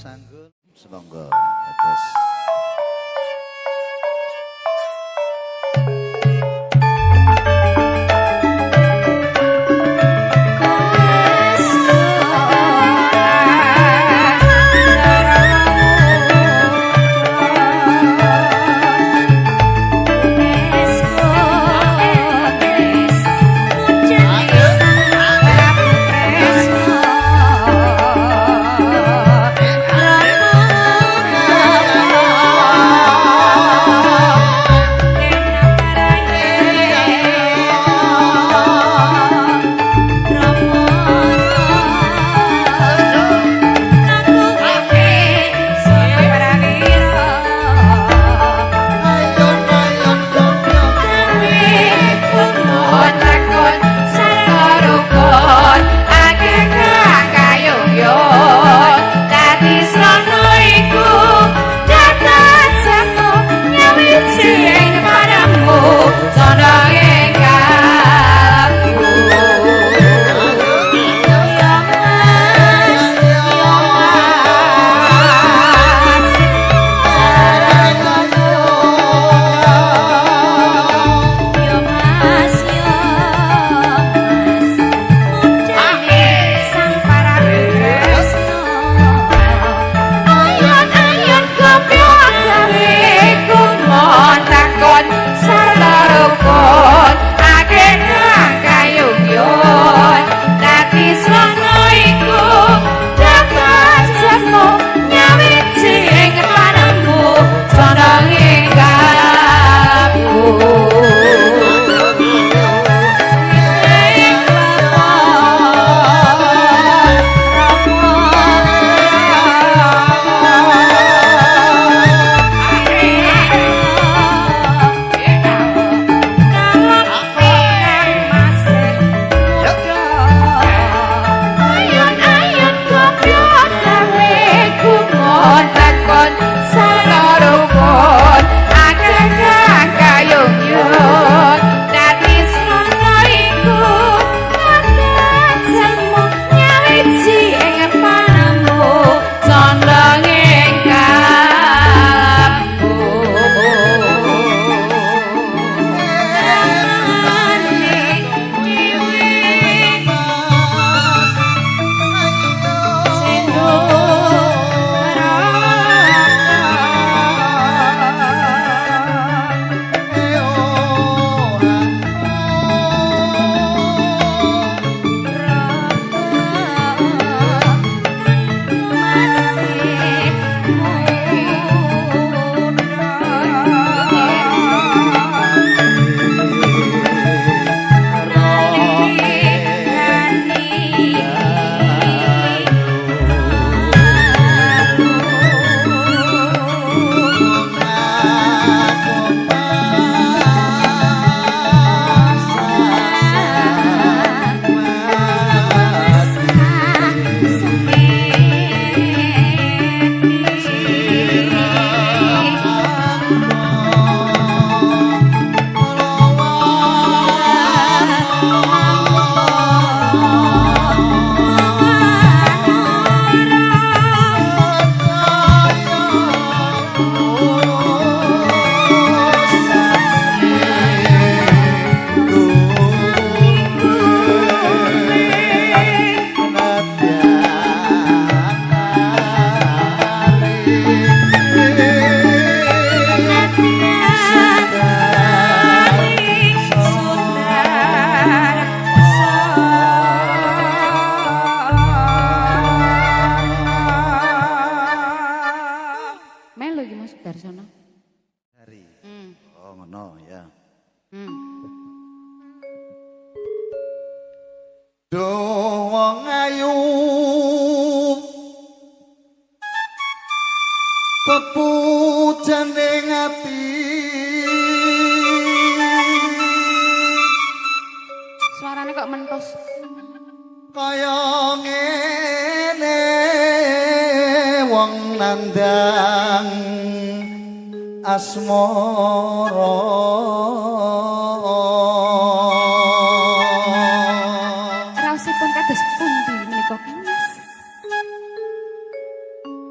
Sanggun. Semonggo. Terus.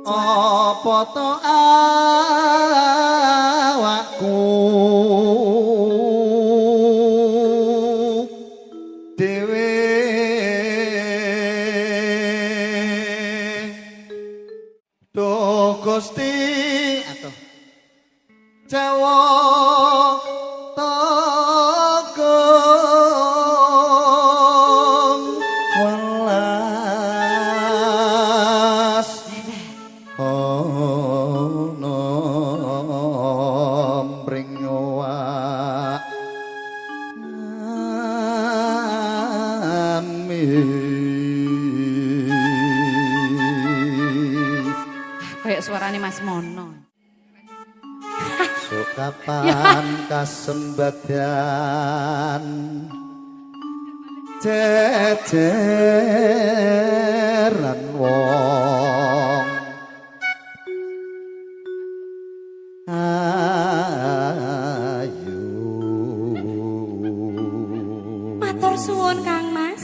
apa to awakku dhewe do Gusti atuh Jawa togong welas ono mringowak kayak suaranya Mas Mono. Kapan kasembadan jejeran wong ayu Matur suwun Kang Mas.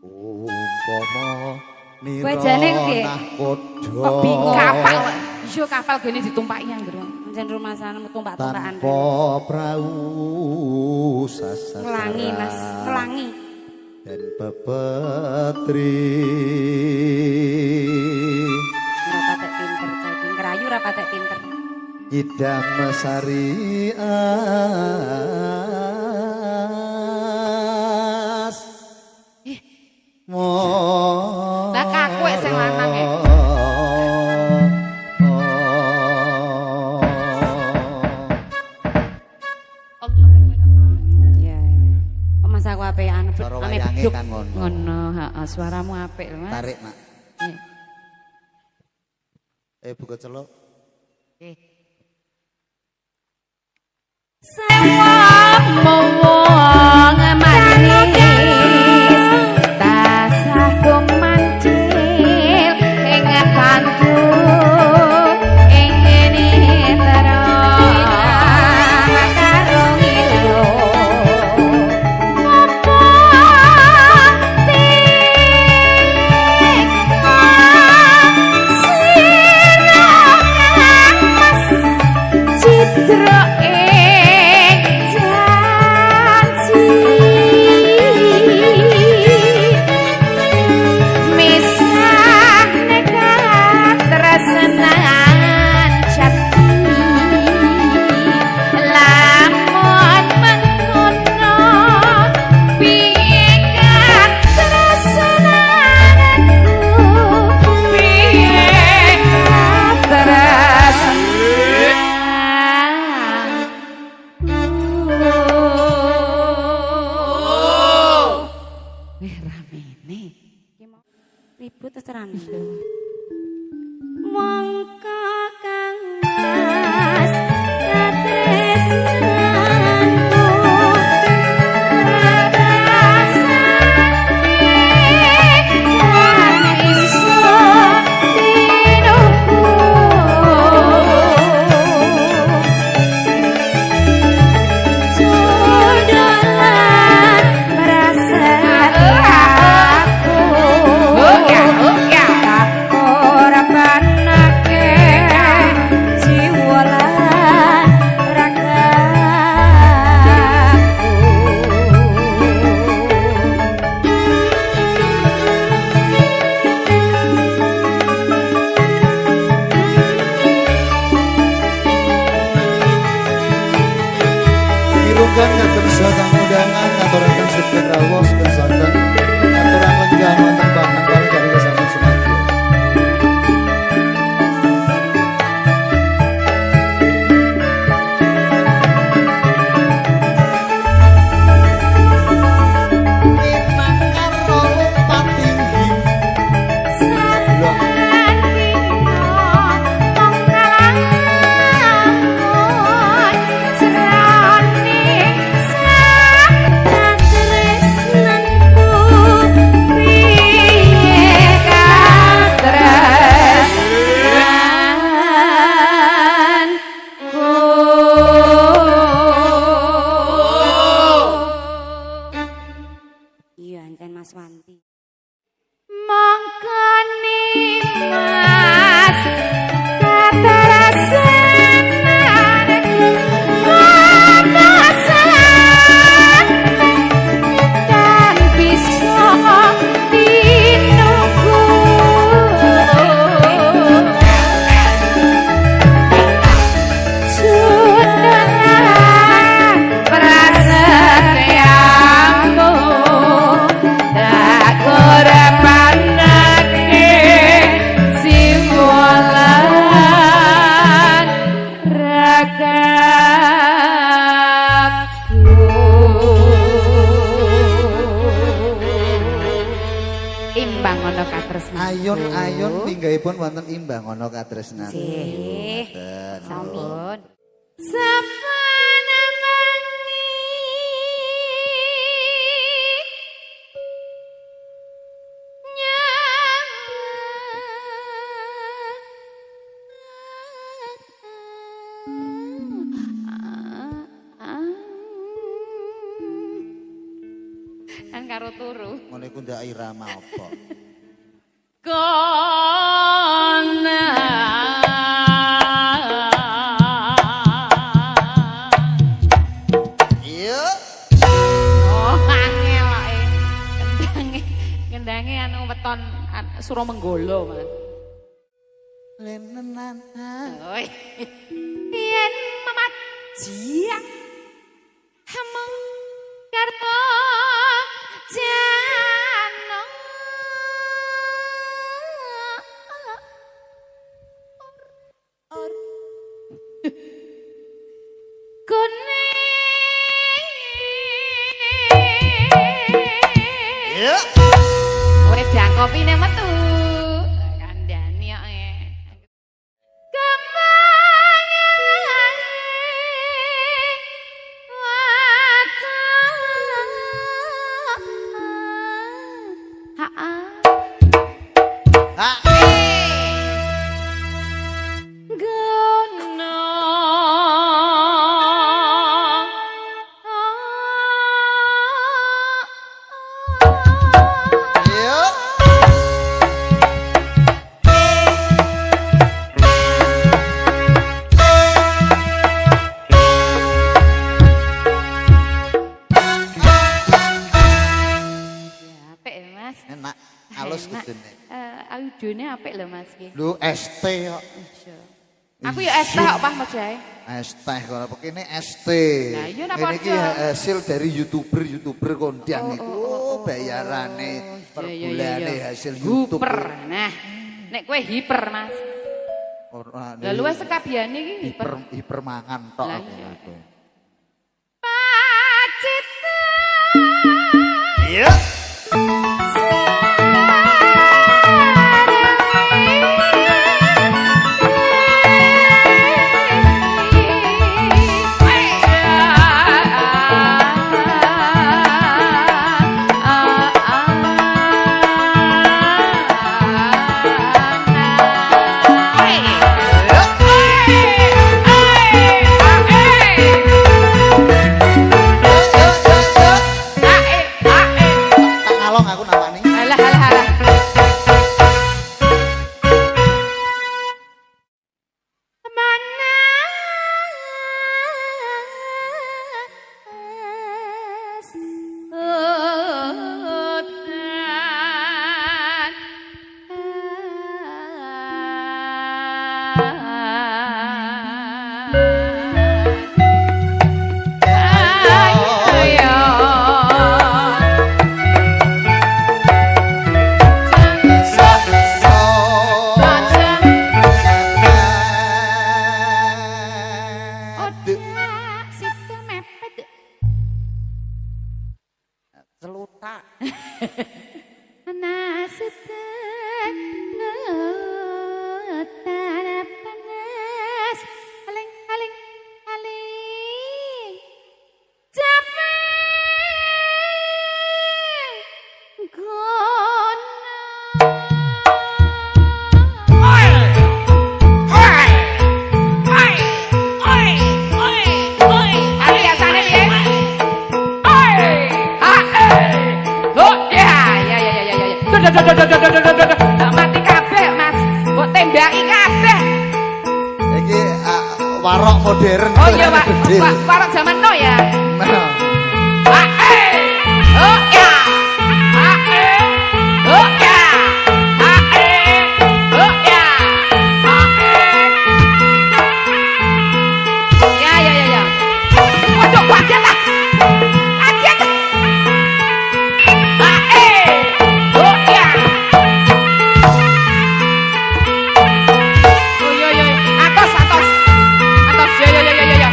Umpama Wajane nggih. Nahkoda Kok bingung kapal. Iso kapal gene ditumpaki yang ndro. Pancen rumah sana tumpak-tumpakan. tanpa prau sasar Ngelangi Mas, ngelangi. dan pepetri Ora patek pinter, daging kerayu ora patek pinter. idam sari as Lah kakuek sing lanang e. Iya. Kok Mas aku apekan Cara ame wayange beduk. kan ngono. Ngono, heeh, suaramu apik lho Mas. Tarik, Mak. Nggih. Buka celok. Nggih. Sewamu wong manis tasah gumantil ing kantu ing ngene terang karo ngilo apa tik sira mas citra ribut terang mongko Kang Mas katresnanku Mirungkan keterusatan undangan aturakan supir rawos kesantan aturakan juga nonton bahkan kali dari kesantan Sumatera. Iya, anten Mas Wanti. Mas kata rasanan Manasan Dan bisa dinunggu Sudah prasetyamu Tak korepanake siwalan ragaku Imbang ana katresnan Ayun-ayun minggahipun wonten imbang ana katresnan. Nggih. Mboten. Sampun. Sapana mangi kan karo turu. Ngene ku ndak irama apa? Kona Iya. oh angel ngendange anu weton Suromenggolo Mas Lenenan. oi yen mamat jiak hameng karto jano Iya. Wedang kopine metu. Kandhani kok. Iya. Apik ya, Mas. Enak. Halus Enak. kudune. Audionya apik lho Mas iki. Lu ST kok. Aku ya es teh kok Pak Mojae. ST kok apa kene ST. Lah, iya napa Ini iki aja? hasil dari YouTuber kondang iku bayarane per bulane hasil YouTube. Hiper. Nah, nek kowe hiper Mas. Ora Lah luwes sekabiane iki hiper. hiper mangan tok Lah, aku. iya. Aku. Pacita. Iya. Tak ngalong aku namanya. Alah alah alah. Mana hutan Celutak. panas aling aling aling capek gono aliasane piye mati kabeh Mas modern. Oh iya Pak, Pak, para zaman no ya. Oh ya. Oh ya. Oh ya. Ya ya ya ya. Waduh, kaget ah. Kaget. Oh ya. Oh yo yo, atos atos. Atos yo yo yo yo yo.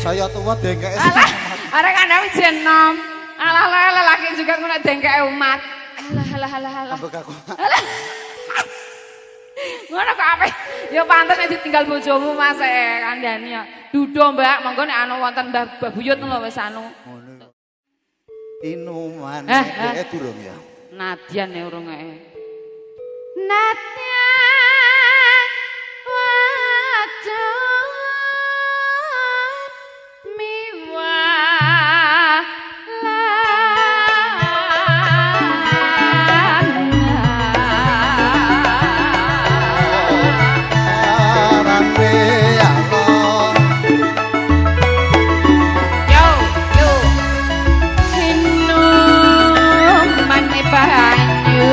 Saya tua dengkek. Arek kandhane jenom. Alah lelaki juga ngono dengkek umat. Alah. Ambek aku. Ngono kok ape? Ya pantes nek ditinggal bojomu Mas kandhane ya. Dudo Mbak, monggo nek ana wonten Mbah Buyut lho wis anu. Ngono. Inuman Eh. durung ya. Nadyan ya urung Nadyan wadon miwah banyu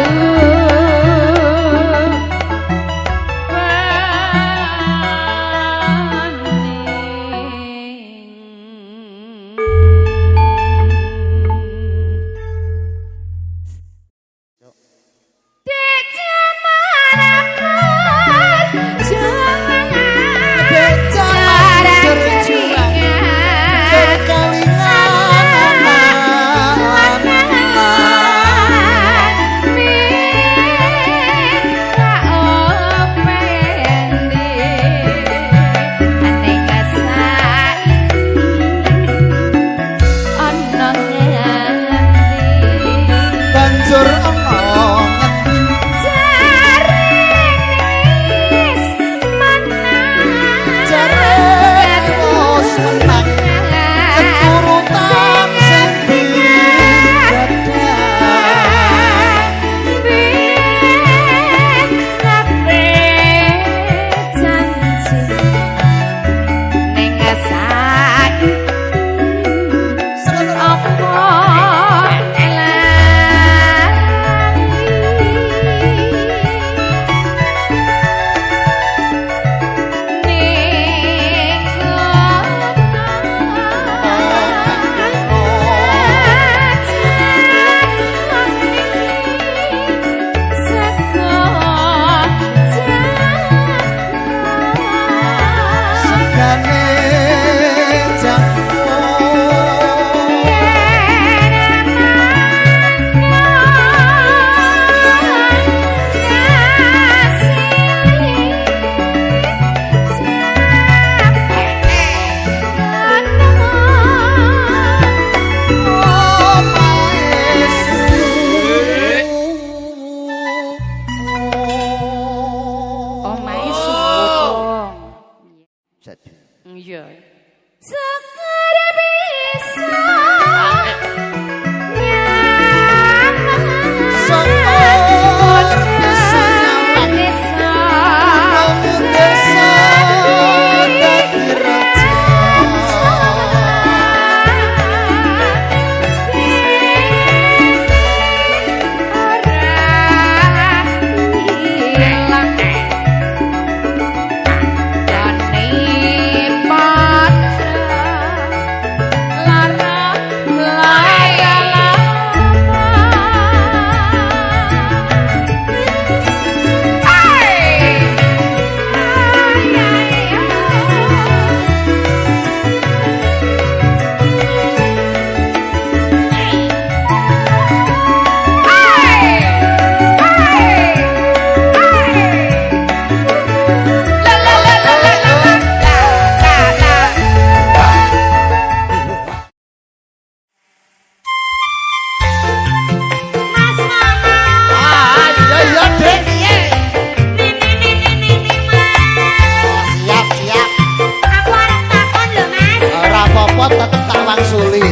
repot tetep tak wangsuli.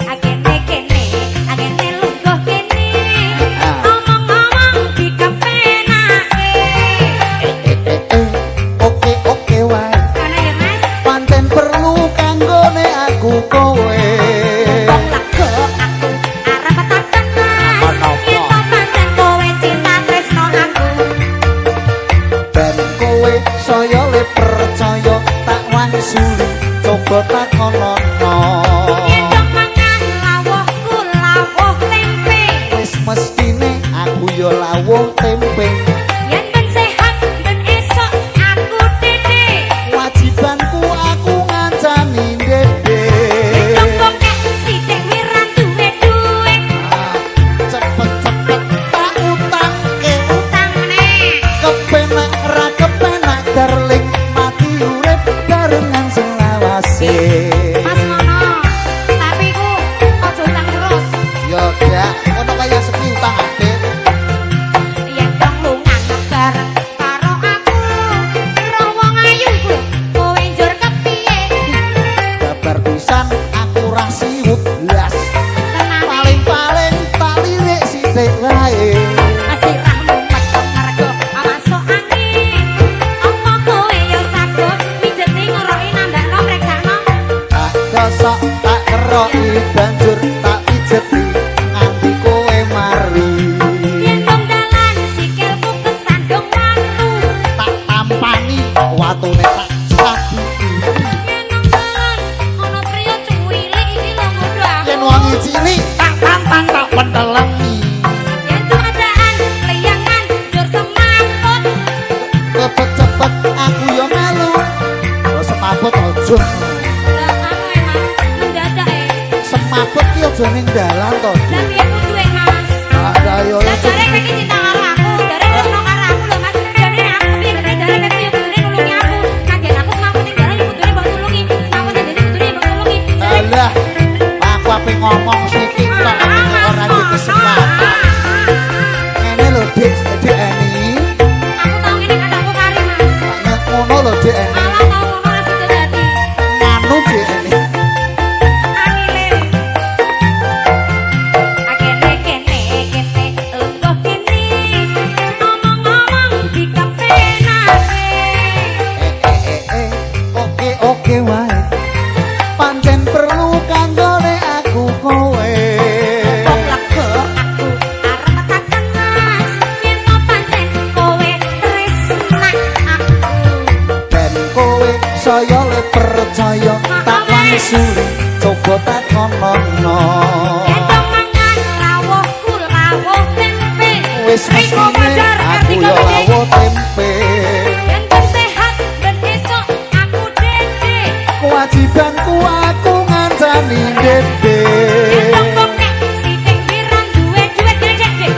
Agene kene, agene lungguh kene. Omong-omong dikepenake. Oke wae. Ana ya Mas. Pancen perlu kanggone aku kowe. Wong lego aku arep takon Mas. Apa-apa? Yen to pancen kowe cinta tresno aku. Ben kowe saya le percaya tak wangsuli. Coba takonono. Yen to mangan lawuhku lawuh tempe. Wis mestine aku yo lawuh tempe. Yen ben sehat ben esok aku dede. Wajibanku aku ngancani dede. Yen to sithik wiran duwe duit. Cepet-cepet tak utangke. Utang meneh. Kepenak ra kepenak darling mati urip barengan selawase. Mas ngono. Tapi ku aja utang terus. Yo ya, ngono kaya sepi utang ade. Yen dong lungan bareng karo aku. Roh wong ayu ku kowe njur kepiye? Kabar pisan aku ra siwut blas. Tenane Paling-paling tak lirik sithik wae. masih rahmu metu mergo masuk angin. Apa kowe yo sago mijeti ngoroki nandakno preksano. Tak gosok tak keroki banjur tak pijeti nganti kowe mari. Yen dong dalan sikilku kesandung watu. Tak tampani watune tak sabiki. Yen nang dalan ana priya cuwilik iki lho ngono. Yen wangi cilik tak tantang tak pentelengi. Yen tuadaan leyangan njur semaput. Cepet-cepet aku yo melu. Yo semaput aja. Lah anu emang mendadak Semaput ki aja ning dalan to. Lah piye kuduwe Mas? Ada yo Lah jare kowe iki cinta karo aku, jare ngono karo aku lho Mas. Jare aku piye jare kowe iki kudune nulungi aku. Kaget aku semaput ning dalan kudune mbok tulungi. Semaput ning dene kudune mbok tulungi. Alah, aku ape ngomong sithik tok ora di kesempatan. Ngene lho Dik, Dik Eni. Aku tau ngene kataku kari Mas. Ngono lho Dik Eni. Malah tau ngono ra sido dadi. Nganu Dik Eni. Angile. Agene kene kene lungguh kene. Omong-omong dikepenake. Oke wae. Pancen perlu kanggone aku kowe. Wong lego aku arep takon Mas. Yen to pancen kowe tresnak aku. Ben kowe saya le percaya tak wangsuli. Coba takonono. Yen to mangan lawuhku lawuh tempe. Wis Riko mestine Fajar, aku Kartika yo Gede. lawuh tempe. Yen ben sehat ben esok aku dede. Kewajibanku aku ngancani dede. Yen to bokek sithik wiran duwe duit dede.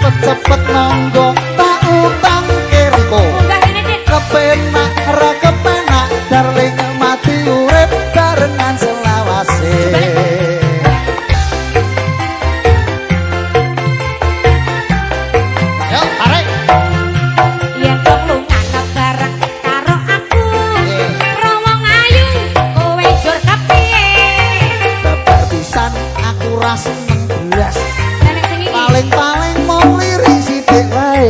Cepet-cepet nanggo tak utang kirko. Munggah kene Dik. Kepenak ra kepenak darling mati urip barengan selawase. Yo tarik. Yen to lungan bareng karo aku. Roh wong ayu kowe njur kepiye? Babar pisan aku ra seneng blas. Lah nek sing iki Paling-paling mau lirik sithik wae.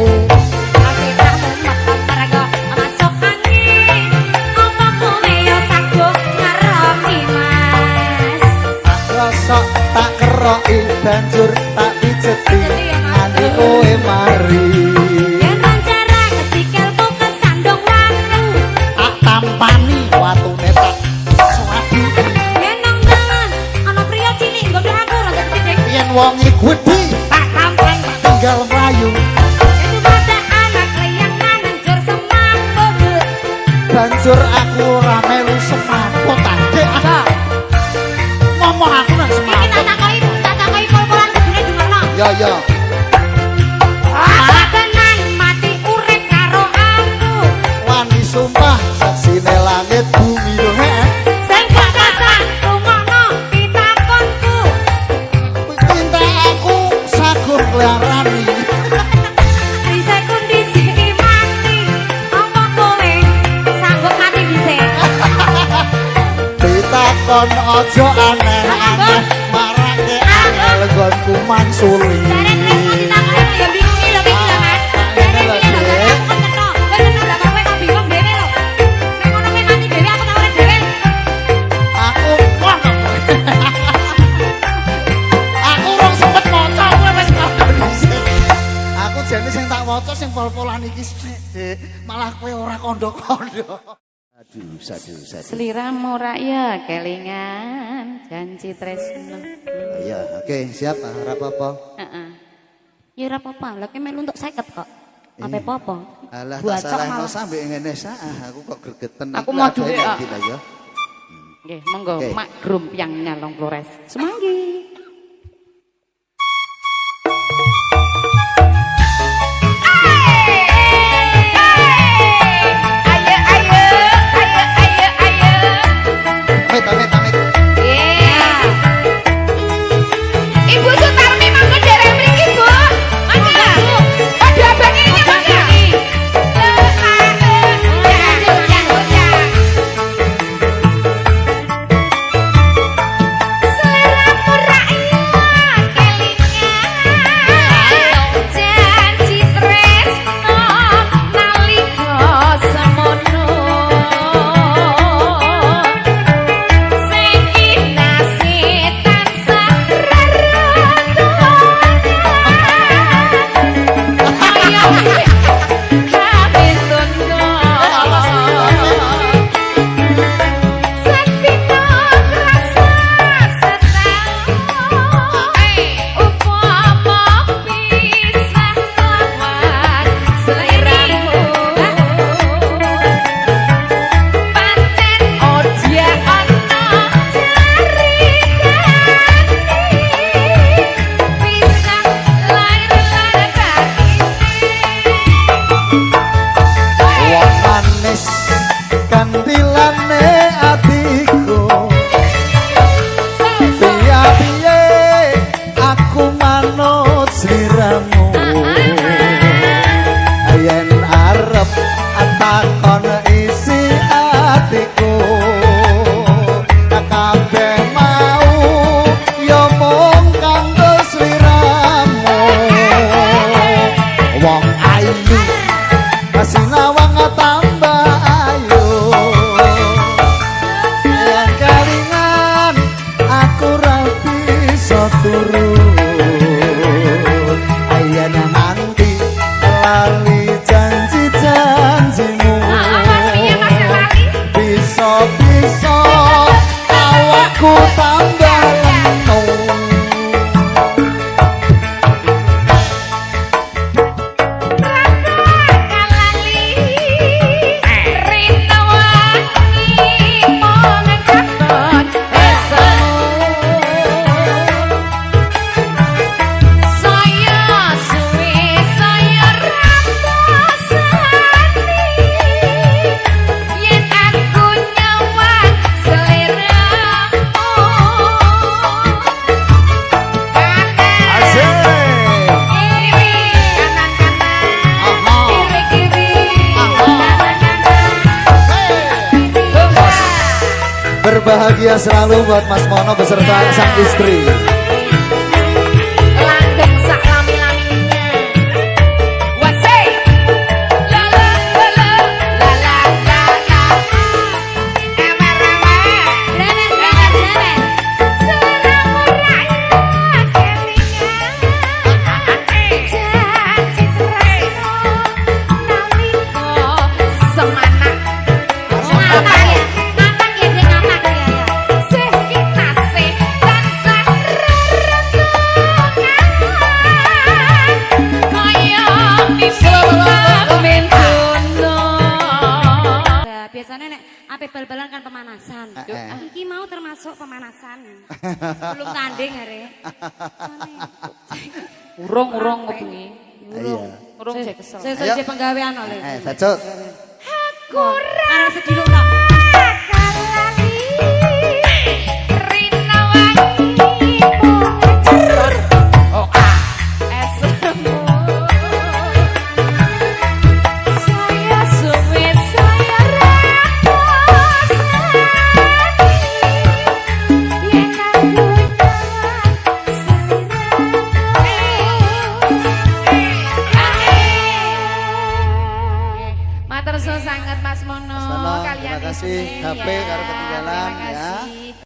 masih rahmu metu mergo masuk angin. Apa kowe yo sago ngaroki Mas? Tak rosok tak keroki banjur tak pijeti nganti kowe mari. Yen rancarang sikilku kesandung watu. Tak tampani watune tak swabiki. Yen nang dalan ana priya cilik nggodho aku rada titik. Yen wonge gedhi tak tantang tak tinggal mlayu. Itu pada anak leyangan njur semaput. Banjur aku ora melu semaput Dik. Ngomong aku nang Iki semaput. tak takoki pol-polan kudune dungono. Ya. Apa tenan mati urip karo aku. Wani sumpah saksine langit bumi lho hek. Sing gak kasar rungono pitakonku. Cinta aku sagur nglarani. Bisa kondisi mati. Apa kowe sanggup mati dhisik? Ditakon kon aja aneh-aneh marake angel gonku mangsuli. Bareng repot ditakoni ya bingungi lho iki lho Mas. Bareng iki lho bareng kon cetho. Kowe cetho gak kowe kok bingung dhewe lho. Nek ngono kowe mati dhewe aku tak urip dhewe. Aku wah. Aku ora sempet maca kowe wis ngono dhisik. Aku jane sing tak waca sing pol-polan iki sithik, Dik. Malah kowe ora kondo-kondo. Aduh, sadu. Sliramu rak ya kelingan janji tresno. Ya, oke, siap, ora apa-apa. Heeh. Ya ora apa-apa, lha kowe melu entuk 50 kok. Apa apa? Alah, Buat tak salahno malah. sampe ngene sak, aku kok gregeten. Aku mau duwe, ya. Nggih, monggo Oke. Mak Grum yang nyalong Flores. Semanggi. Amit. Ibu Sutarmi mangga derek mriki, Bu. Mangga. Padha abang ini mangga. Seleramu rakyat kelingan janji tresno nalika semono. Kantilane atiku piye aku manut sliramu yen arep takon isi atiku kabeh mau ya mung kanggo sliramu wong ayu sinawang tambah ayu yang kalingan aku ra bisa turu ayana nanti lali janji-janjimu bisa-bisa awakku tambah lemu. Berbahagia selalu buat Mas Mono beserta sang istri. Langgeng sak lami-laminya. Wasai. La la la la la la la la. Emer-emer. Remen. Seleramu rakyat kelingan janji tresno nalika semanak. Ngapak ya. Ngapak ya, Dek, ngapak ya. Sih kita sih tansah rerenungan kaya bisa mentono. Nah, biasanya nek ape bal-balan kan pemanasan. Iki mau termasuk pemanasan. Belum tanding are. Urung kebengi. Iya. Urung jek kesel. Sesuk penggawean oleh. Bacut. Aku Arep sediluk tok. rakalali rina wangi muncer. Oh esmu. Saya suwe saya raposani. kasih HP karo ketinggalan terima ya. kasih.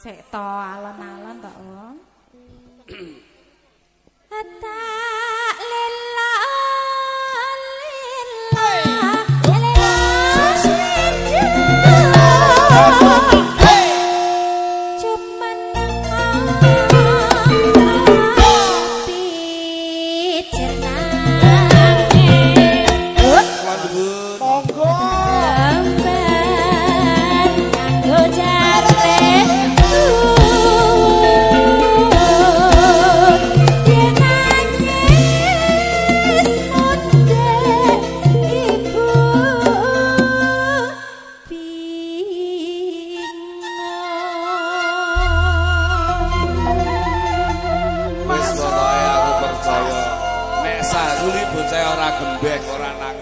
Sik to alon-alon to. Hatta lillah Bocah ora gembek ora nang